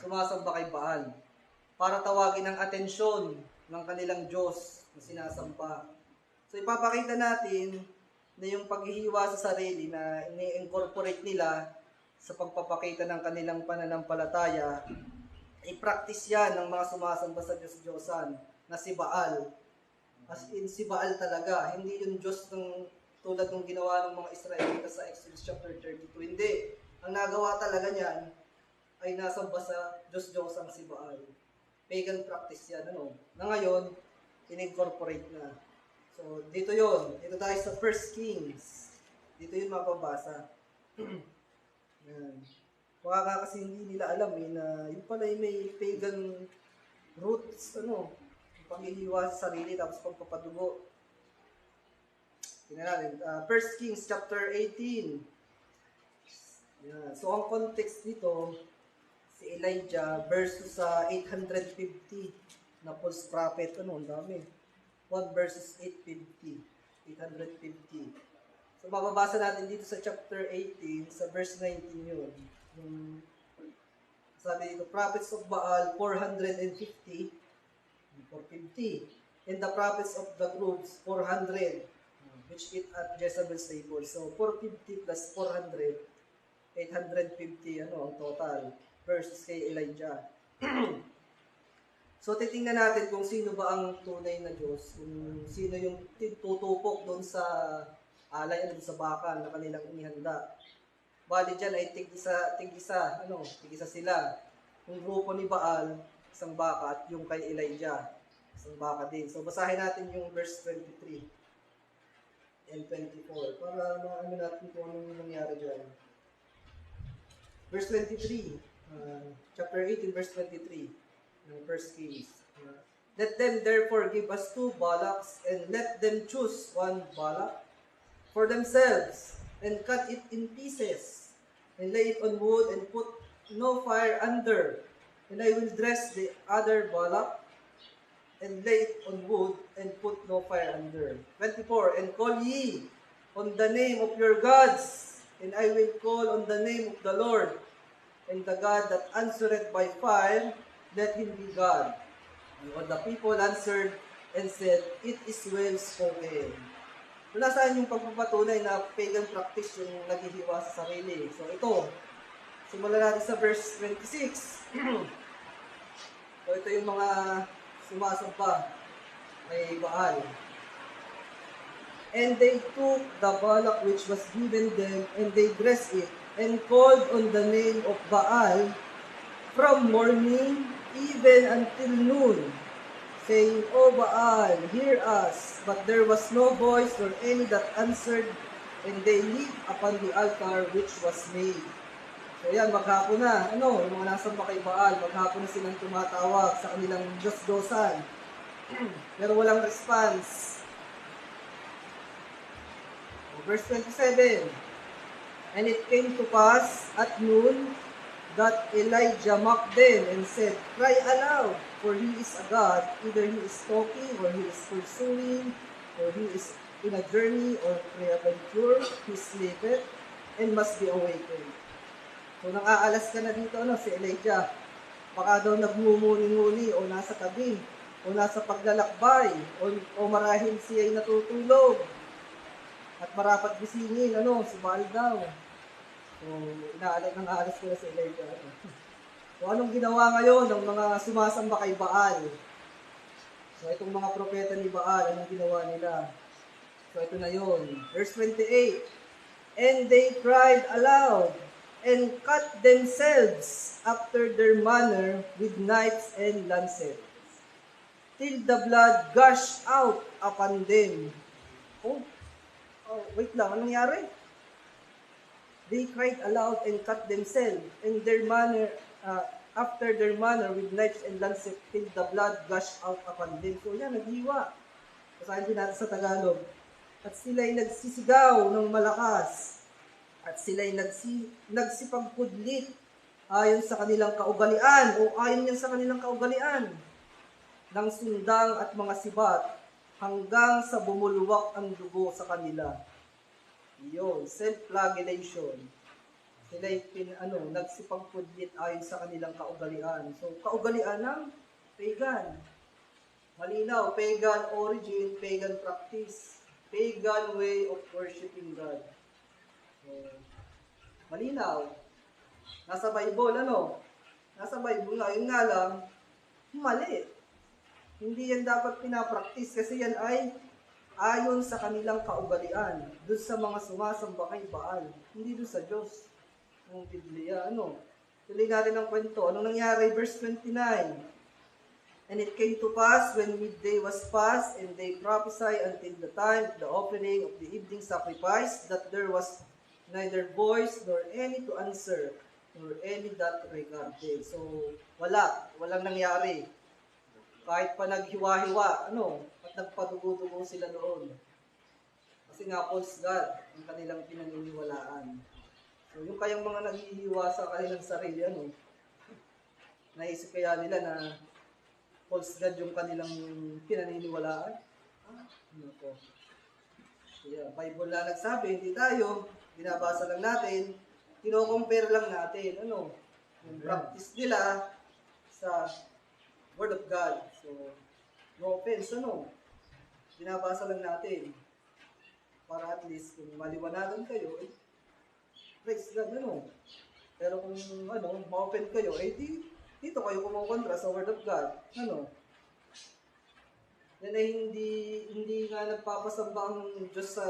sumasamba kay Baal para tawagin ang atensyon ng kanilang Diyos na sinasamba. So ipapakita natin na yung paghihiwa sa sarili na ini-incorporate nila sa pagpapakita ng kanilang pananampalataya, i-practice yan ng mga sumasamba sa Diyos-Diyosan na si Baal. As in, si Baal talaga. Hindi yung Diyos tulad ng ginawa ng mga Israelita sa Exodus chapter 32. Hindi. Ang nagawa talaga niyan ay nasamba sa Diyos-Diyosang si Baal. Pagan practice yan. Na ngayon, in-incorporate na. So, dito yon. Dito tayo sa 1 Kings. Dito yun mapabasa. Yan. Baka kasi hindi nila alam na yun pala may pagan roots, paghihiwa sa sarili tapos pagpapadugo. Tingnan natin. 1 Kings chapter 18. Yan. So, ang context dito, si Elijah versus sa 850 na false prophet. Ang dami. 1 verses 850. 850. So, mababasa natin dito sa chapter 18, sa verse 19 yun. Sabi dito, prophets of Baal, 450. 450. And the prophets of the groups, 400. Which eat at Jezebel's table. So, 450 plus 400. 850, ang total. Versus kay Elijah. So, titingnan natin kung sino ba ang tunay na Diyos. Kung sino yung tutupok doon sa alay, doon sa bakal na kanilang inihanda. Bali dyan ay tig-isa sila. Yung grupo ni Baal, isang baka, at yung kay Elijah, isang baka din. So, basahin natin yung verse 23 and 24 para maano natin kung anong nangyari dyan. Verse 23, chapter 18, verse 23, ng 1 Kings. Let them therefore give us 2 bullocks, and let them choose 1 bullock for themselves, and cut it in pieces, and lay it on wood, and put no fire under. And I will dress the other bullock, and lay it on wood, and put no fire under. 24, and call ye on the name of your gods, and I will call on the name of the Lord, and the God that answereth by fire, let him be God. And all the people answered and said, it is well spoken. So, nasaan yung pagpapatunay na pagan practice yung naghihiwa sa sarili? So, ito. Simulan natin sa verse 26. So, ito yung mga sumasamba kay Baal. And they took the bullock which was given them, and they dressed it, and called on the name of Baal from morning even until noon, saying, O Baal, hear us. But there was no voice nor any that answered, and they leaped upon the altar which was made. So yan, maghapon na. Yung mga nasamba kay Baal, maghapon na silang tumatawag sa kanilang Diyos-Diyosan. Pero walang response. Verse 27, and it came to pass at noon that Elijah mocked them and said, cry aloud, for he is a God. Either he is talking, or he is pursuing, or he is in a journey, or pre-adventure, he sleepeth, and must be awakened. So, nang-aalas ka na dito, si Elijah. Baka daw nagmumuni-muni, o nasa tabi, o nasa paglalakbay, o marahil siya'y natutulog. At marapat gisingin, si Baal daw. So, nang-aalas ko na si Elijah. So, anong ginawa ngayon ng mga sumasamba kay Baal? So, itong mga propeta ni Baal, anong ginawa nila? So ito na yun. Verse 28. And they cried aloud and cut themselves after their manner with knives and lancets, till the blood gushed out upon them. Oh, wait lang. Anong nangyari? They cried aloud and cut themselves, and their manner, after their manner with knives and lancets, till the blood gushed out upon them. So yan, naghiwa. Basahin din natin sa Tagalog. At sila'y nagsisigaw ng malakas, at sila'y nagsipagpudlit ayon sa kanilang kaugalian, o ayon yan sa kanilang kaugalian, ng sundang at mga sibat, hanggang sa bumulwak ang dugo sa kanila. Iyon, self-flagellation. Sila'y nagsipagpudlit ayon sa kanilang kaugalian. So, kaugalian ng pagan. Malinaw, pagan origin, pagan practice, pagan way of worshiping God. So, malinaw. Nasa Bible, Nasa Bible nga, yun nga lang, mali. Hindi yan dapat pinapractice kasi yan ay ayon sa kanilang kaugalian, doon sa mga sumasamba kay Baal, hindi doon sa Diyos. Ng Biblia, Tuloy natin ang kwento. Anong nangyari? Verse 29. And it came to pass when midday was past, and they prophesied until the time of the offering of the evening sacrifice, that there was neither voice nor any to answer, nor any that regarded. So, walang nangyari. Kahit pa naghiwa-hiwa, at nagpadugo-dugo sila doon. Kasi nga, false God, ang kanilang pinaniniwalaan. So, yung kayang mga naghihiwa sa kanilang sarili, naisip kaya nila na false God yung kanilang pinaniniwalaan? Kaya, Bible na nagsabi, hindi tayo, binabasa lang natin, kino-compare lang natin, yung practice nila sa Word of God. So, no offense, binabasa lang natin. Para at least, kung maliwanagan kayo, praise God, Pero kung, ma-open kayo, dito kayo kumukontra sa Word of God. Yan ay hindi nga nagpapasamba ang Diyos sa,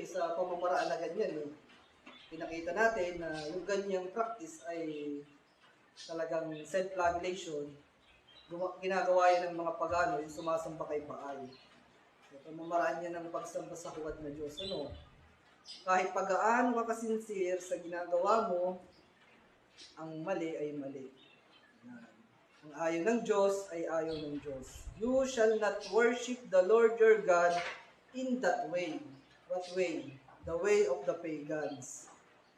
sa pamamaraan na ganyan, Pinakita natin na yung ganyang practice ay talagang self-flagellation. Ginagawa yan ng mga pagano, yung sumasamba kay Baal. So, pamamaraan niya ng pagsamba sa huwad na Diyos. Kahit pagaano ka kasinsir sa ginagawa mo, ang mali ay mali. Ang ayaw ng Diyos ay ayaw ng Diyos. You shall not worship the Lord your God in that way. What way? The way of the pagans.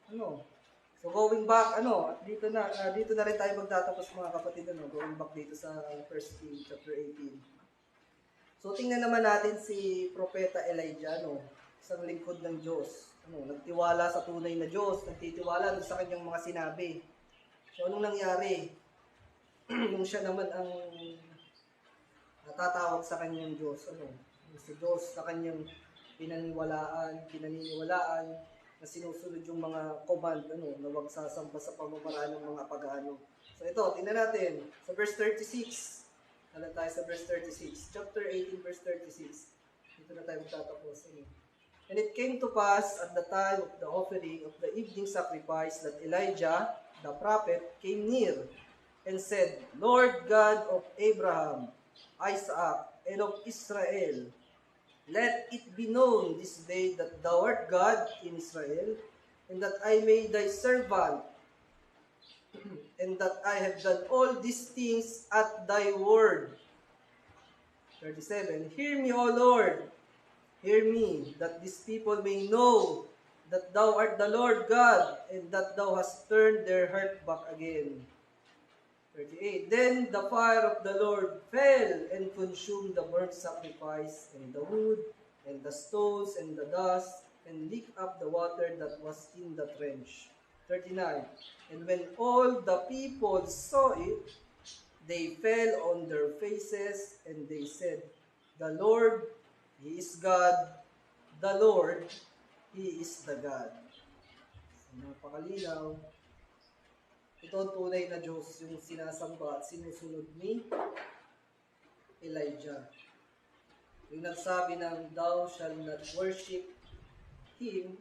So going back, dito na rin tayo magtatapos mga kapatid, going back dito sa 1 King chapter 18. So tingnan naman natin si Propeta Elijah, isang lingkod ng Diyos. Nagtiwala sa tunay na Diyos, nagtitiwala sa kanyang mga sinabi. So anong nangyari? Yung siya naman ang natatawag sa kanyang Diyos, si Diyos sa kanyang pinaniniwalaan, na sinusunod yung mga command, na huwag sasamba sa pamamaraan ng mga pagano. So ito, tingnan natin, sa verse 36, tayo sa verse 36, chapter 18, verse 36, dito na tayo magtatapos. And it came to pass at the time of the offering of the evening sacrifice that Elijah, the prophet, came near, and said, Lord God of Abraham, Isaac, and of Israel, let it be known this day that thou art God in Israel, and that I made thy servant, and that I have done all these things at thy word. 37. Hear me, O Lord, hear me, that these people may know that thou art the Lord God, and that thou hast turned their heart back again. 38. Then the fire of the Lord fell and consumed the burnt sacrifice, and the wood, and the stones, and the dust, and licked up the water that was in the trench. 39. And when all the people saw it, they fell on their faces, and they said, The Lord, He is God, the Lord, He is the God. So, napakalinaw. Ito ang tunay na Diyos, yung sinasamba at sinusunod ni Elijah. Yung nagsabi ng thou shall not worship him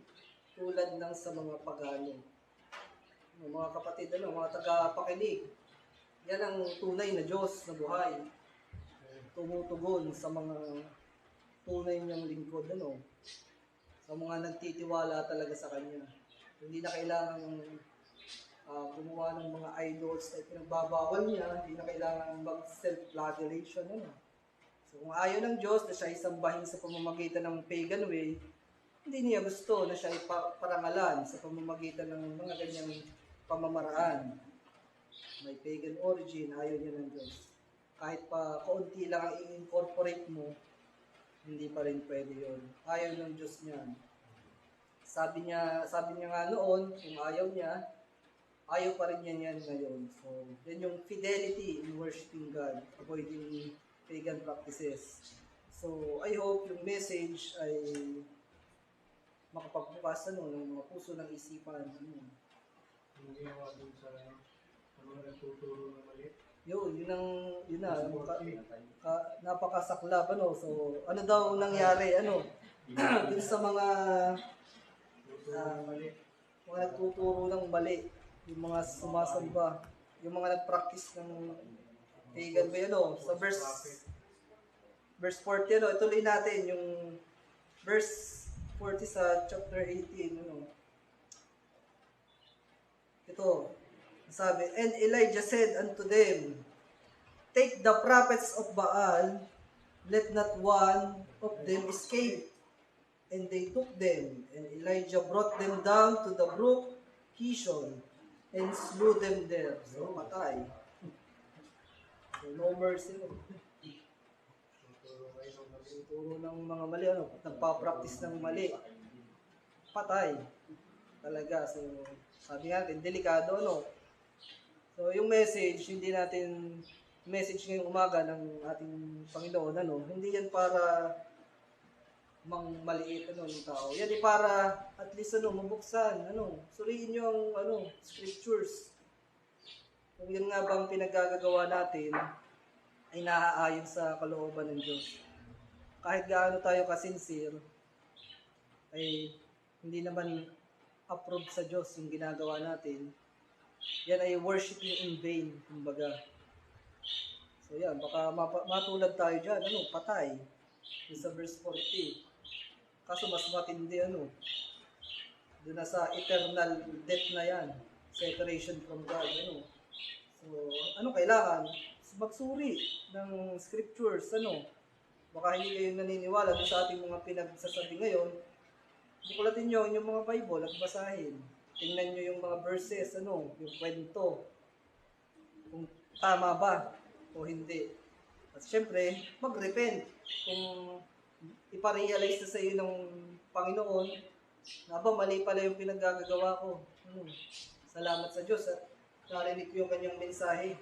tulad ng sa mga pagano. Mga kapatid, mga tagapakinig, yan ang tunay na Diyos na buhay. Tumutugon sa mga tunay niyang lingkod, sa mga nagtitiwala talaga sa Kanya. Hindi na kailangan gumawa ng mga idols na pinagbabawal niya, hindi na kailangan mag-self-flagellation. So kung ayaw ng Diyos na siya isambahin sa pamamagitan ng pagan way, hindi niya gusto na siya iparangalan sa pamamagitan ng mga ganyang pamamaraan. May pagan origin, ayaw niya ng Diyos. Kahit pa kaunti lang ang i-incorporate mo, hindi pa rin pwede yun. Ayaw ng Diyos niyan. Sabi niya nga noon, kung ayaw niya, ayaw pa rin niya yan ngayon. So, then yung fidelity in worshiping God, avoiding pagan practices. So, I hope yung message ay makapagbukas ng mga puso ng isipan. Hindi naman dun sa mga nagtuturo na mali. Yun na, napakasaklab, So, ano daw nangyari, dun sa mga nagtuturo ng mali, yung mga sumasamba, yung mga nag-practice ng pagan way, sa verse 40, ituloy natin yung verse 40 sa chapter 18, Ito, sabi, and Elijah said unto them, take the prophets of Baal, let not one of them escape. And they took them, and Elijah brought them down to the brook Kishon, and slew them there. So, patay. So, no mercy. Turo ng mga mali, nagpa-practice ng mali. Patay. Talaga. So, sabi natin, delikado, So, yung message, hindi natin, message ngayong umaga ng ating Panginoon, hindi yan para maliit, ng tao. Yan ay para, at least, mabuksan, suriin nyo ang, scriptures. Kung yan nga bang pinagagagawa natin, ay naaayon sa kalooban ng Diyos. Kahit gaano tayo kasincere, ay hindi naman approved sa Diyos yung ginagawa natin. Yan ay worshiping in vain, kumbaga. So yan, baka matulad tayo dyan, patay. Yung sa verse 40. Kaso mas matindi, doon na sa eternal death na yan. Separation from God, So, kailangan? Magsuri ng scriptures, Baka hindi kayo naniniwala doon sa ating mga pinagsasabi ngayon. Bukulatin nyo yung mga Bible at basahin. Tingnan nyo yung mga verses, yung kwento. Kung tama ba o hindi. At syempre, mag-repent. Kung iparealize na sa iyo ng Panginoon, na mali pala yung pinaggagawa ko. Salamat sa Diyos at narinig ko yung kanyang mensahe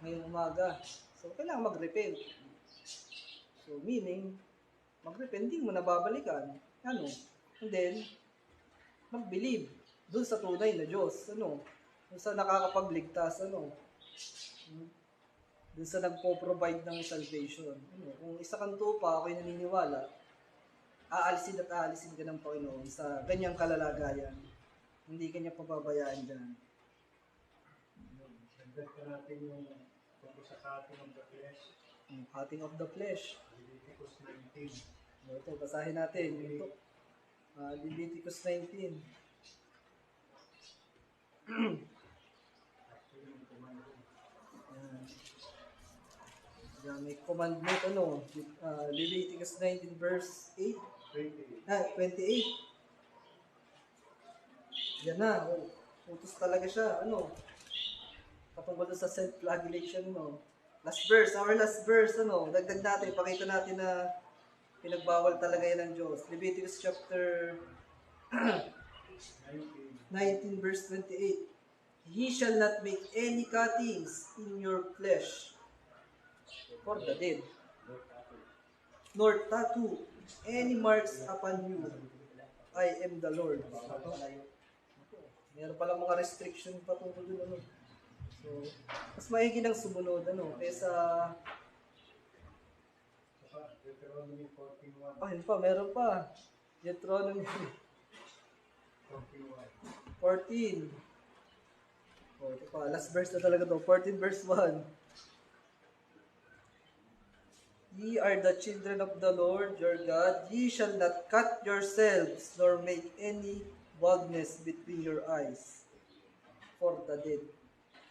ngayong umaga. So, kailangan mag-repent. So, meaning, mag-repent, hindi mo nababalikan. And then, mag-believe doon sa tunay na Diyos. Doon sa nakakapagligtas. Doon sa nagpo-provide ng salvation. Kung isa kang tupa, ako'y naniniwala, aalisin at aalisin ka ng Panginoon sa ganyang kalalagayan. Hindi kanya pababayaan dyan. Dagdag ka natin yung tungkol sa cutting of the flesh. Cutting of the flesh. Leviticus 19. Ito, basahin natin. Ito, Leviticus 19. May commandment, Leviticus 19 verse 8. 28. Yan na, utos talaga siya, patungkol sa self-flagellation, Last verse, our last verse, dagdag natin, pakita natin na pinagbawal talaga yan ng Diyos. Leviticus chapter 19 verse 28. Ye shall not make any cuttings in your flesh for the dead, nor tattoo any marks upon you. I am the Lord. Meron palang mga restriction patungkol doon, So, mas maigi ng sumunod, kaysa Deuteronomy 14:1. Oh, hindi pa, meron pa. Deuteronomy 14:1. 14. Oh, ito pa, last verse na talaga to. 14 verse 1. Ye are the children of the Lord your God. Ye shall not cut yourselves, nor make any baldness between your eyes for the dead.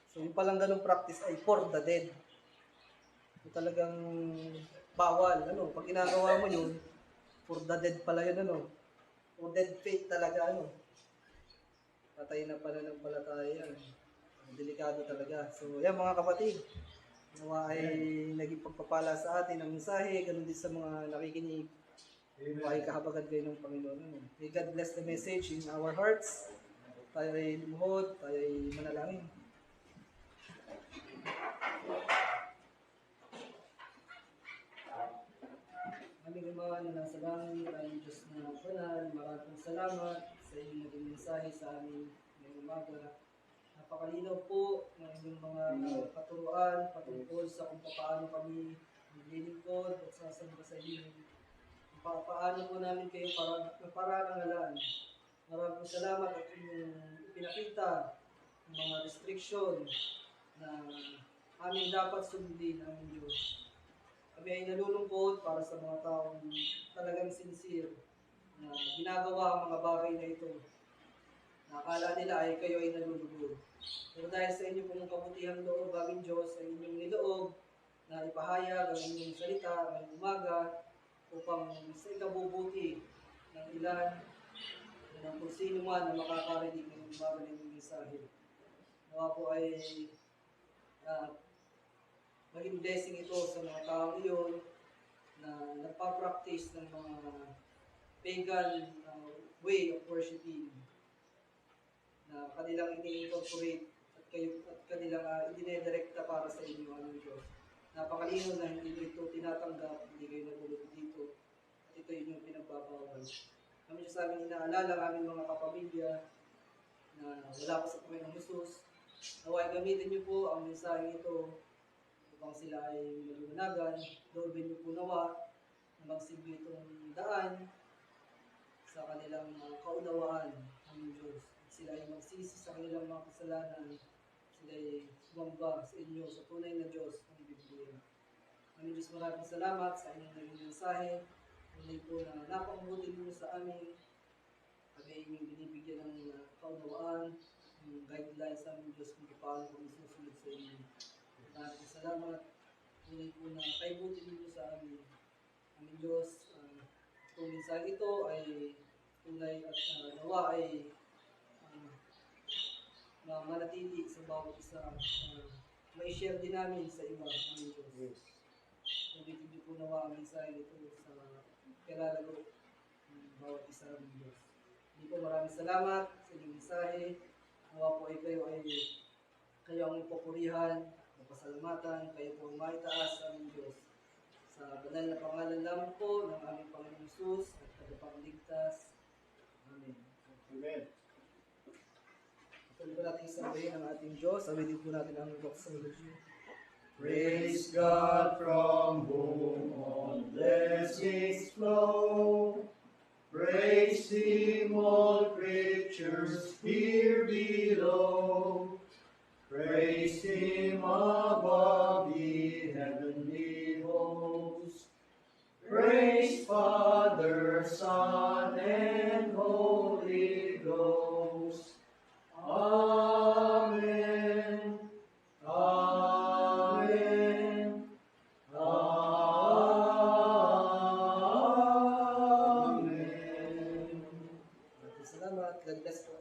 So, yung palang ganung practice ay for the dead. So, talagang bawal. Ano, pag ginagawa mo yun, for the dead pala yun, ano. For dead faith talaga, ano. Patay na pananampalataya yan. Delikado talaga. So, yan mga kapatid. Nawa ay naging pagpapala sa atin ang mensahe, ganun din sa mga nakikinig. Nawa ay kahabagan kayo ng Panginoon. Ano. May God bless the message in our hearts. Tayo ay lumuhod, tayo ay manalangin. Aming Ama na nasa langit, aming Diyos na banal, maraming salamat sa inyong naging mensahe sa amin ngayong umaga. Napakalinaw po ng inyong mga katuruan patungkol sa kung paano kami maglilingkod at sasamba sa inyo. Paano po namin kayo pararangalan. Maraming salamat at inyong pinakita ng mga restriction na aming dapat sundin ang Diyos. Kami ay nalulungkot para sa mga taong talagang sincere na ginagawa ang mga bagay na ito. Nakala nila ay kayo ay nalulugod. Pero dahil sa inyo pong kabutihang loob, aming Diyos, ay inyong niloob na ipahayag ang inyong salita ngayong umaga upang sa ikabubuti ng ilan ng kung sino man na makakarinig ng umaga ng inyong mensahe. Nawa po ay maging blessing ito sa mga tao iyon na nagpa-practice ng mga pagan way of worshiping na kanilang ini-incorporate at kanilang idinedirekta para sa inyo, aming Diyos. Napakalino na hindi ito tinatanggap, hindi kayo nagulog dito, at ito yung pinagbabawal. Kami Diyos sa amin inaalala ang aming mga kapamilya na wala pa sa Panginoong Jesus. Naway gamitin niyo po ang mensahe ito upang sila ay maliwanagan. Loobin niyo po nawa na magsilbi itong daan sa kanilang kaunawaan ng Diyos. At sila ay magsisi sa kanilang mga kasalanan. Sila ay sumamba sa inyo sa tunay na Diyos ng Biblia. Aming Diyos, maraming salamat sa inyong naging mensahe. Hindi po na napakabuti niyo sa amin. Kami ay inyong binibigyan ng kaunawaan, ng guidelines sa aming Diyos kung paano kami susunod sa inyo. Maraming salamat. Hindi po na kaibutin niyo sa amin. Aming Diyos, itong mensahe ito ay tunay at nawa ay manatili sa bawat isa. May-share din namin sa iba, aming Diyos. Ulitin niyo po nawa ang mensahe ito sa kalalago ng bawat isa, aming Diyos. Hindi po maraming salamat sa inyong mensahe. Nawa po ay kayo ang ipupurihan, mapasalamatan, kayo po ang maitaas sa aming Diyos. Sa banal na pangalan lamang po ng aming Panginoong Jesus at tagapagligtas. Amen. Amen. Tuloy po natin sambahin ang ating Diyos. Sabihin po natin ang doxology. Praise God from whom all blessings flow. Praise Him, all creatures here below. Praise Him above the heavenly host. Praise Father, Son, and Holy Ghost. Amen. Amen. Amen. Salamat. God bless po.